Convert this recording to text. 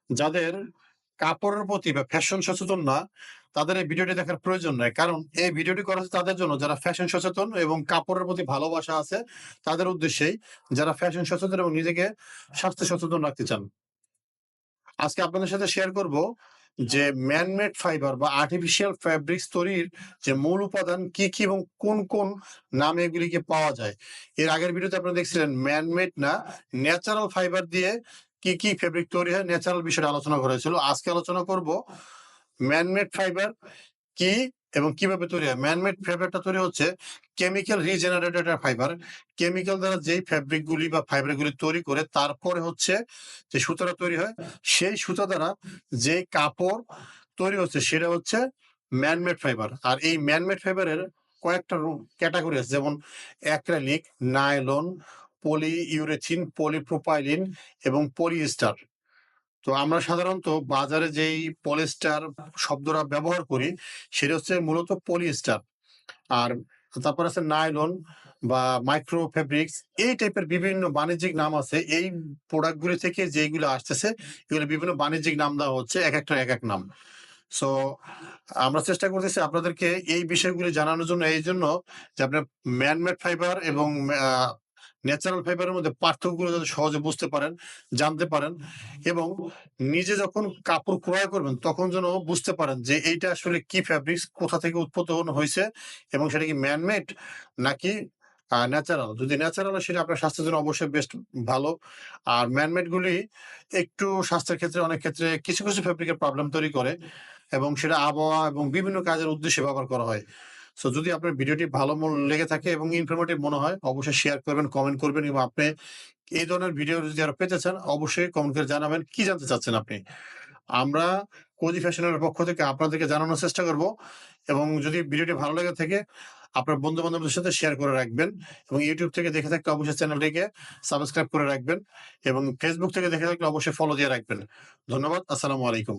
যাদের কাপড়ের প্রতি বা ফ্যাশন সচেতন না, তাদের এই ভিডিওটি দেখার প্রয়োজন নাই। কারণ এই ভিডিওটি করা হচ্ছে তাদের জন্য যারা ফ্যাশন সচেতন এবং কাপড়ের প্রতি ভালোবাসা আছে, তাদের উদ্দেশ্যেই যারা ফ্যাশন সচেতন এবং নিজেকে স্বাস্থ্য সচেতন রাখতে চান। আজকে আপনাদের সাথে শেয়ার করব যে ম্যান মেড ফাইবার বা আর্টিফিশিয়াল ফ্যাব্রিক্স তৈরির যে মূল উপাদান কি, কি এবং কোন নামে এগুলিকে পাওয়া যায়। এর আগের ভিডিওতে আপনারা দেখছিলেন ম্যান মেড না, ন্যাচারাল ফাইবার দিয়ে কি ফেব্রিক তৈরি হয় ন্যাচারাল বিষয়টা আলোচনা করা হয়েছিল। আজকে আলোচনা করব ম্যান মেড ফাইবার কি এবং কিভাবে তৈরি হয়। ম্যান মেড ফাইবারটা তৈরি হচ্ছে কেমিক্যাল রিজেনারেটেড ফাইবার। কেমিক্যাল দ্বারা যেই ফ্যাব্রিক গুলি বা ফাইবার গুলি তৈরি করে তারপরে হচ্ছে যে সুতাটা তৈরি হয়, সেই সুতা দ্বারা যে কাপড় তৈরি হচ্ছে সেটা হচ্ছে ম্যান মেড ফাইবার। আর এই ম্যান মেড ফাইবারের কয়েকটা ক্যাটাগরি আছে, যেমন অ্যাক্রিলিক, নাইলন, পলিইউরেথিন, পলিপ্রোপাইলিন এবং পলিয়েস্টার। তো আমরা সাধারণত বাজারে যেই পলিস্টার শব্দটা ব্যবহার করি সেটা হচ্ছে মূলত পলিস্টার। আর তারপর আছে নাইলন বা মাইক্রো ফেব্রিক্স, এই টাইপের বিভিন্ন বাণিজ্যিক নাম আছে। এই প্রোডাক্ট গুলি থেকে যেগুলো আসতেছে এগুলো বিভিন্ন বাণিজ্যিক নাম দেওয়া হচ্ছে, এক একটা এক এক নাম। সো আমরা চেষ্টা করতেছি আপনাদেরকে এই বিষয়গুলি জানানোর জন্য, এই জন্য যে আপনার ম্যানমেড ফাইবার এবং ন্যাচারাল ফাইবারের মধ্যে পার্থক্যগুলো যাতে সহজে বুঝতে পারেন, জানতে পারেন এবং নিজে যখন কাপড় ক্রয় করবেন তখন যেন বুঝতে পারেন যে এইটা আসলে কি ফ্যাব্রিক্স, কোথা থেকে উৎপাদন হয়েছে এবং সেটা কি ম্যানমেড নাকি ন্যাচারাল। যদি ন্যাচারাল হয় সেটা আপনার স্বাস্থ্যের জন্য অবশ্যই বেস্ট, ভালো। আর ম্যানমেড গুলি একটু স্বাস্থ্যের ক্ষেত্রে অনেক ক্ষেত্রে কিছু ফ্যাব্রিকের প্রবলেম তৈরি করে এবং সেটা আবহাওয়া এবং বিভিন্ন কাজের উদ্দেশ্যে ব্যবহার করা হয়। সো যদি আপনার ভিডিওটি ভালো লেগে থাকে এবং ইনফরমেটিভ মনে হয় অবশ্যই শেয়ার করবেন, কমেন্ট করবেন এবং আপনি এই ধরনের ভিডিও যদি আরো পেতে চান অবশ্যই কমেন্ট করে জানাবেন কি জানতে চাচ্ছেন আপনি। আমরা কোজি ফ্যাশনের পক্ষ থেকে আপনাদেরকে জানানোর চেষ্টা করব এবং যদি ভিডিওটি ভালো লেগে থাকে আপনার বন্ধু-বান্ধবদের সাথে শেয়ার করে রাখবেন এবং YouTube থেকে দেখে থাকলে অবশ্যই চ্যানেলটিকে সাবস্ক্রাইব করে রাখবেন এবং Facebook থেকে দেখে থাকলে অবশ্যই ফলো দিয়ে রাখবেন। ধন্যবাদ। আসসালামু আলাইকুম।